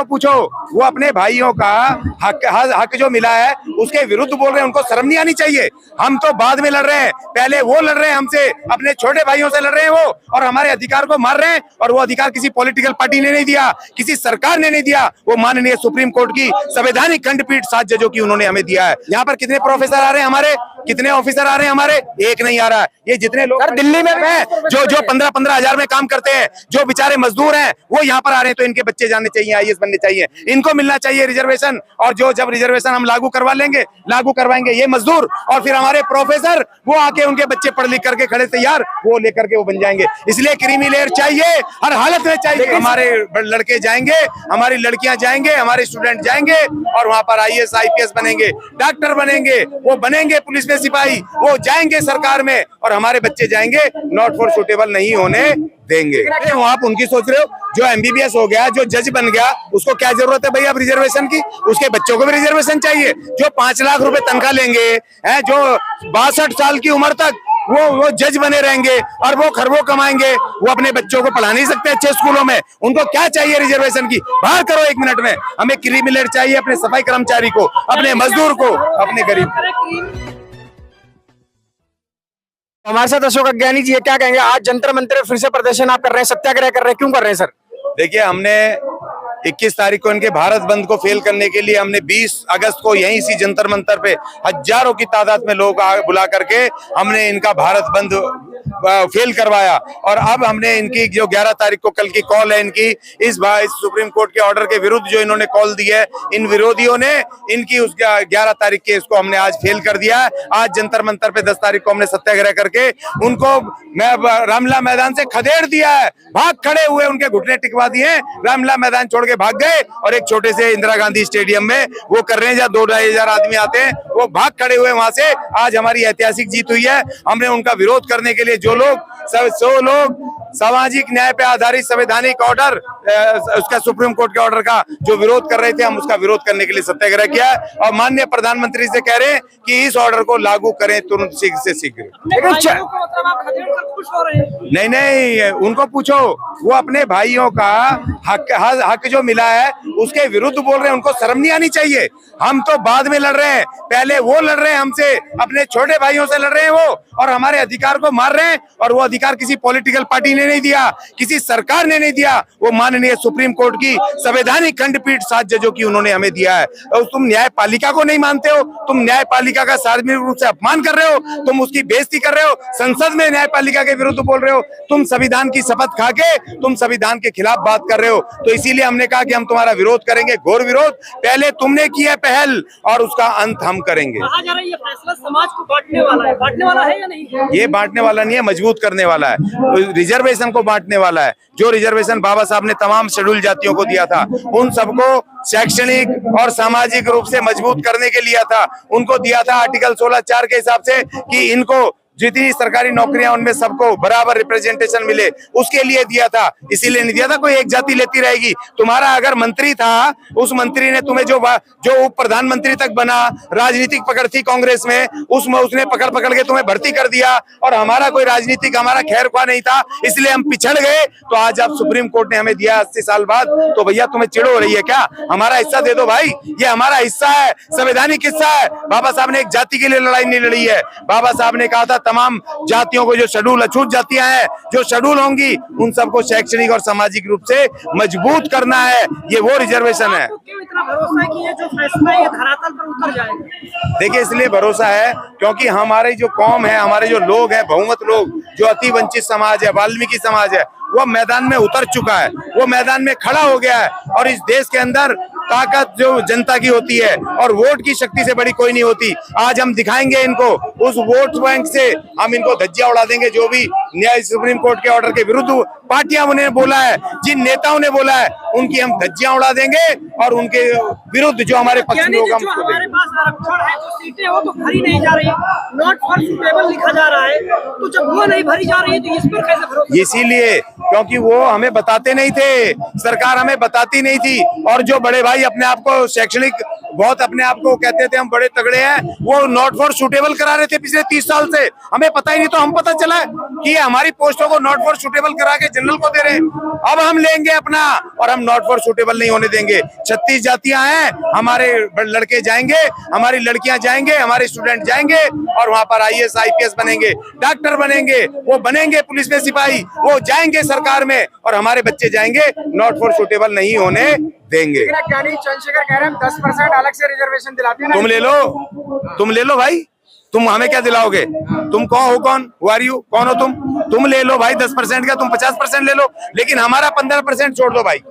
उनको पूछो, वो अपने भाइयों का हक जो मिला है उसके विरुद्ध बोल रहे हैं। उनको शर्म नहीं आनी चाहिए। हम तो बाद में लड़ रहे हैं, पहले वो लड़ रहे हैं हमसे, अपने छोटे भाइयों से लड़ रहे हैं वो, और हमारे अधिकार को मार रहे हैं। और वो अधिकार किसी पॉलिटिकल पार्टी ने नहीं दिया, किसी सरकार ने नहीं दिया, वो माननीय सुप्रीम कोर्ट की संवैधानिक खंडपीठ 7 जजों की उन्होंने हमें दिया है। यहाँ पर कितने प्रोफेसर आ रहे हैं हमारे, कितने ऑफिसर आ रहे हैं हमारे, एक नहीं आ रहा है। ये जितने लोग दिल्ली में हैं जो 15-15 हजार में काम करते हैं, जो बेचारे मजदूर हैं, वो यहाँ पर आ रहे हैं। तो इनके बच्चे जाने चाहिए, IAS बनने चाहिए, इनको मिलना चाहिए रिजर्वेशन। और जो जब रिजर्वेशन हम लागू करवाएंगे ये मजदूर और फिर हमारे प्रोफेसर, वो आके उनके बच्चे पढ़ लिख करके खड़े तैयार, वो लेकर के वो बन जाएंगे। इसलिए क्रीमी लेयर चाहिए, हर हालत में चाहिए। हमारे लड़के जाएंगे, हमारी लड़कियां जाएंगे, हमारे स्टूडेंट जाएंगे और वहां पर IAS IPS बनेंगे, डॉक्टर बनेंगे, वो बनेंगे पुलिस में सिपाही, वो जाएंगे सरकार में, और हमारे बच्चे जाएंगे नॉट फॉर सुटेबल नहीं होने देंगे। आप उनकी सोच रहे हो, जो MBBS हो गया, जो जज बन गया, उसको क्या जरूरत है भाई अब रिजर्वेशन की? उसके बच्चों को भी रिजर्वेशन चाहिए। जो 5 लाख रुपए तनख्वाह लेंगे, जो 62 साल की उम्र तक वो जज बने रहेंगे और वो खरबों कमाएंगे, वो अपने बच्चों को पढ़ा नहीं सकते अच्छे स्कूलों में। उनको क्या चाहिए रिजर्वेशन की? बाहर करो 1 मिनट में। हमें क्रीमी लेयर चाहिए अपने सफाई कर्मचारी को, अपने मजदूर को, अपने गरीब को। हमारे साथ अशोक अज्ञानी जी है, क्या कहेंगे? आज जंतर मंतर फिर से प्रदर्शन आप कर रहे हैं, सत्याग्रह कर रहे हैं, क्यों कर रहे हैं सर? देखिए, हमने 21 तारीख को इनके भारत बंद को फेल करने के लिए हमने 20 अगस्त को यहीं इसी जंतर मंतर पे हजारों की तादाद में लोग बुला करके हमने इनका भारत बंद फेल करवाया। और अब हमने इनकी जो 11 तारीख को कल की कॉल है इनकी, इस सुप्रीम कोर्ट के ऑर्डर के विरुद्ध जो इन्होंने कॉल दी है, इन विरोधियों ने इनकी उस 11 तारीख के इसको हमने आज फेल कर दिया है। आज जंतर मंतर पे 10 तारीख को हमने सत्याग्रह करके उनको रामलीला मैदान से खदेड़ दिया है। भाग खड़े हुए, उनके घुटने टिकवा दिए, रामलीला मैदान छोड़ के भाग गए और एक छोटे से इंदिरा गांधी स्टेडियम में वो कर रहे हैं जहाँ 2-2.5 हजार आदमी आते हैं, वो भाग खड़े हुए वहां से। आज हमारी ऐतिहासिक जीत हुई है। हमने उनका विरोध करने के लिए जो लोग सामाजिक न्याय पे आधारित संवैधानिक ऑर्डर, उसका सुप्रीम कोर्ट के ऑर्डर का जो विरोध कर रहे थे, हम उसका विरोध करने के लिए सत्याग्रह किया और माननीय प्रधानमंत्री से कह रहे हैं कि इस ऑर्डर को लागू करें तुरंत, शीघ्र से शीघ्र। नहीं, उनको पूछो, वो अपने भाइयों का हक जो मिला है उसके विरुद्ध बोल रहे हैं। उनको शर्म नहीं आनी चाहिए। हम तो बाद में लड़ रहे हैं, पहले वो लड़ रहे हैं हमसे, अपने छोटे भाइयों से लड़ रहे हैं वो, और हमारे अधिकार को मार रहे हैं। और वो अधिकार किसी पॉलिटिकल पार्टी ने नहीं दिया, किसी सरकार ने नहीं दिया, वो माननीय सुप्रीम कोर्ट की संवैधानिक खंडपीठ 7 जजों की उन्होंने हमें दिया है। और तुम न्यायपालिका को नहीं मानते हो, तुम न्यायपालिका का सार्वजनिक रूप से अपमान कर रहे हो, तुम उसकी बेइज्जती कर रहे हो, संसद में न्यायपालिका के विरुद्ध बोल रहे हो, तुम संविधान की शपथ खा के तुम संविधान के खिलाफ बात कर रहे हो। तो इसीलिए हमने कहा कि हम तुम्हारा विरोध करेंगे, घोर विरोध। पहले तुमने किया पहल और उसका अंत हम करेंगे। कहा जा रहा है ये फैसला समाज को बांटने वाला है या नहीं? ये बांटने वाला नहीं है, मजबूत करने वाला है। रिजर्वेशन को बांटने वाला है। जो रिजर्वेशन बाबा साहब ने तमाम शेड्यूल जातियों को दिया था, उन सबको शैक्षणिक और सामाजिक रूप से मजबूत करने के लिया था। उनको दिया था आर्टिकल 16(4) के हिसाब से कि इनको जितनी सरकारी नौकरियां उनमें सबको बराबर रिप्रेजेंटेशन मिले, उसके लिए दिया था। इसीलिए नहीं दिया था कोई एक जाति लेती रहेगी। तुम्हारा अगर मंत्री था, उस मंत्री ने तुम्हें जो उप प्रधानमंत्री तक बना, राजनीतिक पकड़ थी कांग्रेस में, उसने पकड़ के तुम्हें भर्ती कर दिया। और हमारा कोई राजनीतिक, हमारा खैरख्वाह नहीं था, इसलिए हम पिछड़ गए। तो आज आप सुप्रीम कोर्ट ने हमें दिया 80 साल बाद, तो भैया तुम्हें चिड़ हो रही है क्या? हमारा हिस्सा दे दो भाई, ये हमारा हिस्सा है, संवैधानिक हिस्सा है। बाबा साहब ने एक जाति के लिए लड़ाई नहीं लड़ी है। बाबा साहब ने कहा था तमाम जातियों को, जो शेड्यूल अछूत जातियां हैं, जो शेड्यूल होंगी, उन सबको शैक्षणिक और सामाजिक रूप से मजबूत करना है। ये वो रिजर्वेशन है। क्यों इतना भरोसा है कि ये जो फैसला है ये धरातल पर उतर जाएगा? देखिए, इसलिए भरोसा है क्योंकि हमारी जो कौम है, हमारे जो लोग हैं, बहुमत लोग, जो अति वंचित समाज है, वाल्मीकि समाज है, वो मैदान में उतर चुका है, वो मैदान में खड़ा हो गया है। और इस देश के अंदर ताकत जो जनता की होती है और वोट की शक्ति से बड़ी कोई नहीं होती। आज हम दिखाएंगे इनको, उस वोट बैंक से हम इनको धज्जियां उड़ा देंगे। जो भी न्याय सुप्रीम कोर्ट के ऑर्डर के विरुद्ध पार्टियां उन्हें बोला है, जिन नेताओं ने बोला है, उनकी हम धज्जियां उड़ा देंगे और उनके विरुद्ध जो हमारे पक्ष में होगा, जो हमारे पास आरक्षण है, जो सीटें वो तो भरी नहीं जा रही, नॉट फॉर सुटेबल लिखा जा रहा है, तो जब वो नहीं भरी जा रही है तो इस पर कैसे भरोसा? इसीलिए क्योंकि वो हमें बताते नहीं थे, सरकार हमें बताती नहीं थी। और जो बड़े भाई अपने आप को शैक्षणिक बहुत अपने आप को कहते थे हम बड़े तगड़े हैं, वो नॉट फॉर सुटेबल करा रहे थे पिछले 30 साल से। हमें पता ही नहीं, तो हम पता चला कि हमारी पोस्टों को नॉट फॉर सुटेबल करा के जनरल को दे रहे हैं। अब हम लेंगे अपना, और हम नॉट फॉर सुटेबल नहीं होने देंगे। 36 जातियां हैं, हमारे लड़के जाएंगे, हमारी लड़कियां जाएंगे, हमारे स्टूडेंट जाएंगे और वहां पर IAS IPS बनेंगे, डॉक्टर बनेंगे, वो बनेंगे पुलिस में सिपाही, वो जाएंगे सरकार में, और हमारे बच्चे जाएंगे, नॉट फॉर सुटेबल नहीं होने देंगे। ज्ञानी चंद्रशेखर कह रहे हैं 10% अलग से रिजर्वेशन दिलाते हैं। तुम ले लो भाई, तुम हमें क्या दिलाओगे? तुम कौन हो? कौन हो तुम ले लो भाई 10% का, तुम 50% ले लो, लेकिन हमारा 15% छोड़ दो भाई।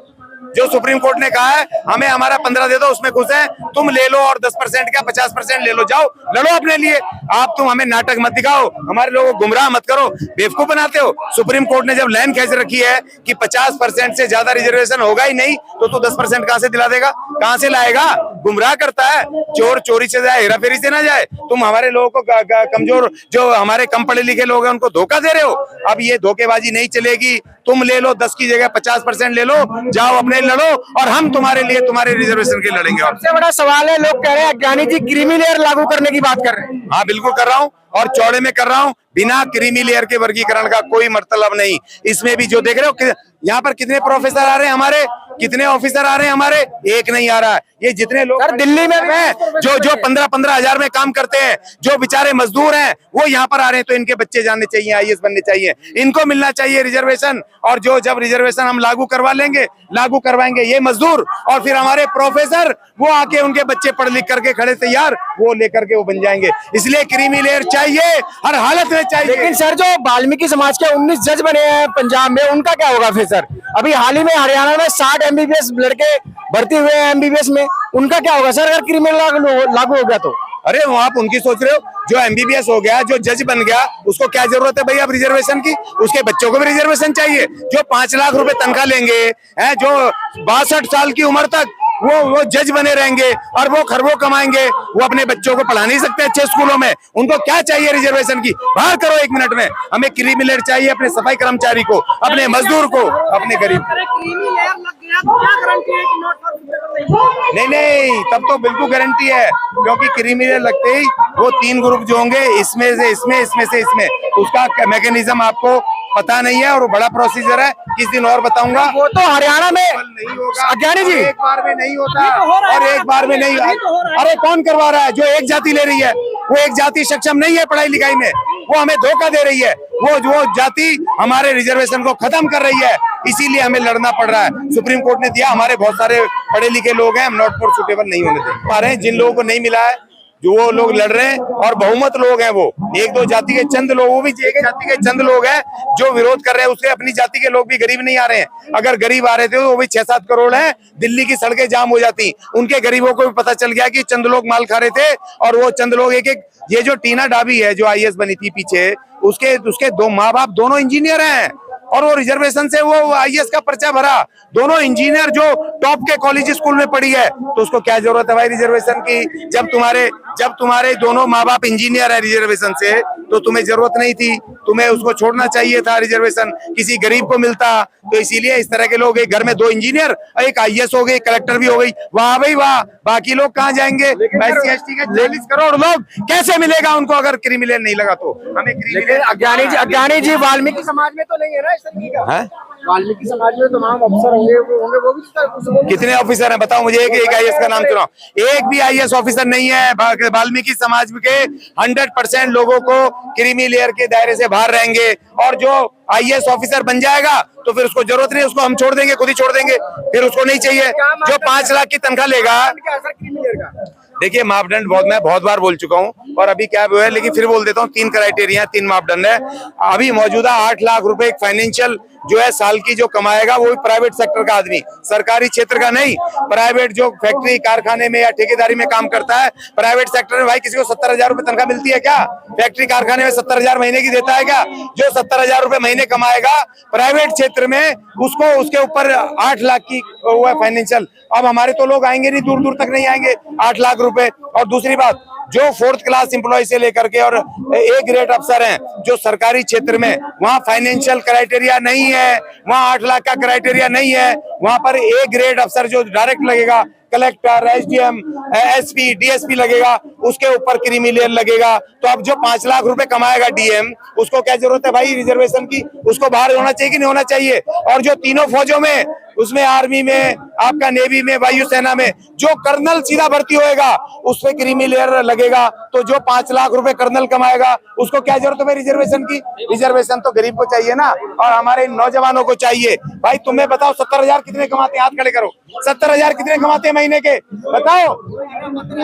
जो सुप्रीम कोर्ट ने कहा है हमें हमारा 15 दे दो, उसमें खुश है। तुम ले लो और 10% का 50% ले लो, जाओ लड़ो अपने लिए। आप तुम हमें नाटक मत दिखाओ, हमारे लोगों को गुमराह मत करो, बेवकूफ बनाते हो। सुप्रीम कोर्ट ने जब लाइन खींच रखी है कि 50% से ज्यादा रिजर्वेशन होगा ही नहीं, तो तू 10% कहां से दिला देगा? कहां से लाएगा? गुमराह करता है। चोर चोरी से जाए, हेरा फेरी से ना जाए। तुम हमारे लोगों को कमजोर, जो हमारे कम पढ़े लिखे लोग हैं, उनको धोखा दे रहे हो। अब ये धोखेबाजी नहीं चलेगी। तुम ले लो 10 की जगह 50% ले लो, जाओ अपने लड़ो, और हम तुम्हारे लिए तुम्हारे रिजर्वेशन के लड़ेंगे। सबसे बड़ा सवाल है, लोग कह रहे हैं ज्ञानी जी क्रीमी लेयर लागू करने की बात कर रहे हैं। हाँ बिल्कुल कर रहा हूँ, और चौड़े में कर रहा हूँ। बिना क्रीमी लेयर के वर्गीकरण का कोई मतलब नहीं। इसमें भी जो देख रहे हो, यहाँ पर कितने प्रोफेसर आ रहे हैं हमारे, कितने ऑफिसर आ रहे हैं हमारे, एक नहीं आ रहा है। ये जितने लोग दिल्ली में हैं, जो 15-15 हजार में काम करते हैं, जो बेचारे मजदूर हैं, वो यहाँ पर आ रहे हैं, तो इनके बच्चे जानने चाहिए, IAS बनने चाहिए, इनको मिलना चाहिए रिजर्वेशन। और जब रिजर्वेशन हम लागू करवाएंगे ये मजदूर, और फिर हमारे प्रोफेसर, वो आके उनके बच्चे पढ़ लिख करके खड़े तैयार, वो लेकर के वो बन जाएंगे। इसलिए क्रीमी लेयर चाहिए, हर हालत में चाहिए। लेकिन सर, जो वाल्मीकि समाज के 19 जज बने हैं पंजाब में, उनका क्या होगा फिर सर? अभी हाल ही में हरियाणा में 60 MBBS लड़के भर्ती हुए हैं MBBS में, उनका क्या होगा सर अगर क्रीमी लागू हो गया तो? अरे वो आप उनकी सोच रहे हो। जो MBBS हो गया, जो जज बन गया, उसको क्या जरूरत है भाई अब रिजर्वेशन की? उसके बच्चों को भी रिजर्वेशन चाहिए। जो 5 लाख रुपए तनख्वाह लेंगे, हैं, जो 62 साल की उम्र तक वो जज बने रहेंगे और वो खरबों कमाएंगे, वो अपने बच्चों को पढ़ा नहीं सकते अच्छे स्कूलों में। उनको क्या चाहिए रिजर्वेशन की? बाहर करो 1 मिनट में। हमें क्रीमी लेयर चाहिए अपने सफाई कर्मचारी को, अपने मजदूर को, अपने गरीब। क्रीमी लेयर लग गया तो क्या गारंटी है कि नॉट फॉर सुटेबल नहीं, तब तो बिल्कुल गारंटी है, क्योंकि क्रीमी लेयर लगते ही वो 3 ग्रुप जो होंगे, इसमें से इसमें, उसका मैकेनिज्म आपको पता नहीं है, और बड़ा प्रोसीजर है, किस दिन और बताऊंगा। वो तो हरियाणा में नहीं होगा ज्ञानी जी, एक बार में नहीं होता, और एक बार में नहीं। अरे कौन करवा रहा है? जो एक जाति ले रही है, वो एक जाति सक्षम नहीं है पढ़ाई लिखाई में, वो हमें धोखा दे रही है। वो जाति हमारे रिजर्वेशन को खत्म कर रही है, इसीलिए हमें लड़ना पड़ रहा है। सुप्रीम कोर्ट ने दिया, हमारे बहुत सारे पढ़े लिखे लोग हैं, हम नॉट फॉर सुटेबल नहीं होने दे पा रहे हैं। जिन लोगों को नहीं मिला है, जो वो लोग लड़ रहे हैं, और बहुमत लोग हैं, वो 1-2 जाति के चंद लोग, वो भी एक जाति के चंद लोग हैं जो विरोध कर रहे हैं। उसके अपनी जाति के लोग भी गरीब नहीं आ रहे हैं। अगर गरीब आ रहे थे तो वो भी 6-7 करोड़ हैं, दिल्ली की सड़कें जाम हो जाती। उनके गरीबों को भी पता चल गया कि चंद लोग माल खा रहे थे, और वो चंद लोग एक ये जो टीना डाबी है, जो IAS बनी थी पीछे, उसके 2 माँ बाप दोनों इंजीनियर हैं, और वो रिजर्वेशन से वो IAS का पर्चा भरा। दोनों इंजीनियर जो टॉप के कॉलेज स्कूल में पढ़ी है, तो उसको क्या जरूरत है भाई रिजर्वेशन की? जब तुम्हारे दोनों माँ बाप इंजीनियर है रिजर्वेशन से, तो तुम्हें जरूरत नहीं थी, तुम्हें उसको छोड़ना चाहिए था। रिजर्वेशन किसी गरीब को मिलता। तो इसीलिए इस तरह के लोग, एक घर में 2 इंजीनियर, एक IAS हो गई, कलेक्टर भी हो गई, वाह भाई वाह, बाकी लोग कहाँ जाएंगे? SC ST के 40 करोड़ लोग, कैसे मिलेगा उनको अगर क्रीमी लेयर नहीं लगा? तो हमें क्रीमी लेयर। अज्ञानी जी वाल्मीकि समाज में तो नहीं है ना इस तरीके का? वाल्मीकि समाज में तमाम अफसर होंगे, वो भी कितने ऑफिसर हैं बताओ मुझे? एक IAS का नाम सुनाओ। एक भी IAS ऑफिसर नहीं है। वाल्मीकि समाज के 100% लोगों को क्रीमी लेयर के दायरे से बाहर रहेंगे, और जो IAS ऑफिसर बन जाएगा तो फिर उसको जरूरत नहीं, उसको हम छोड़ देंगे, खुद ही छोड़ देंगे, फिर उसको नहीं चाहिए। जो 5 लाख की तनख्वाह लेगा, देखिए मापदंड मैं बहुत बार बोल चुका हूं, और अभी क्या है, लेकिन फिर बोल देता हूं। 3 क्राइटेरिया, 3 मापदंड है। अभी मौजूदा 8 लाख रुपए एक फाइनेंशियल जो है साल की जो कमाएगा, वो भी प्राइवेट सेक्टर का आदमी, सरकारी क्षेत्र का नहीं। प्राइवेट जो फैक्ट्री कारखाने में या ठेकेदारी में काम करता है, प्राइवेट सेक्टर में भाई किसी को 70,000 रुपए तनख्वाह मिलती है क्या? फैक्ट्री कारखाने में 70,000 महीने की देता है क्या? जो 70,000 रुपए महीने कमाएगा प्राइवेट क्षेत्र में, उसको उसके ऊपर 8 लाख की वो है फाइनेंशियल। अब हमारे तो लोग आएंगे नहीं, दूर दूर तक नहीं आएंगे 8 लाख रुपए। और दूसरी बात, जो 4th क्लास एम्प्लॉय से लेकर के और A ग्रेड अफसर हैं जो सरकारी क्षेत्र में, वहाँ फाइनेंशियल क्राइटेरिया नहीं है, वहाँ 8 लाख का क्राइटेरिया नहीं है। वहाँ पर A ग्रेड अफसर जो डायरेक्ट लगेगा, कलेक्टर, एसडीएम, एसपी, डीएसपी लगेगा, उसके ऊपर क्रीमी लेयर लगेगा। तो अब जो 5 लाख रुपए कमाएगा डीएम, उसको क्या जरूरत है भाई रिजर्वेशन की? उसको बाहर होना चाहिए कि नहीं होना चाहिए? और जो तीनों फौजों में, उसमें आर्मी में, आपका नेवी में, वायुसेना में जो कर्नल सीधा भर्ती होएगा उस पे क्रीमी लेयर लगेगा। तो जो 5 लाख रुपए कर्नल कमाएगा उसको क्या जरूरत है रिजर्वेशन की? रिजर्वेशन तो गरीब को चाहिए ना, और हमारे नौजवानों को चाहिए। भाई तुम्हें बताओ 70,000 कितने कमाते हैं? हाथ खड़े करो। 70,000 कितने कमाते हैं महीने के? बताओ।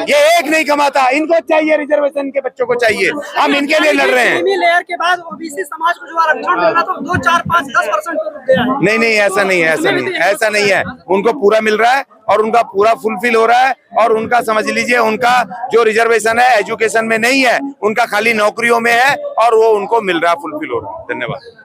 ये एक नहीं कमाता, इनको चाहिए रिजर्वेशन, के बच्चों को चाहिए। हम इनके लिए लड़ रहे हैं। क्रीमी लेयर के बाद ओबीसी समाज को जो आरक्षण मिल रहा था 2, 4, 5, 10% पर रुक गया है। नहीं नहीं, ऐसा नहीं है, ऐसा नहीं, ऐसा नहीं है। उनको पूरा मिल रहा है और उनका पूरा फुलफिल हो रहा है। और उनका समझ लीजिए, उनका जो रिजर्वेशन है एजुकेशन में नहीं है, उनका खाली नौकरियों में है, और वो उनको मिल रहा है, फुलफिल हो रहा है। धन्यवाद।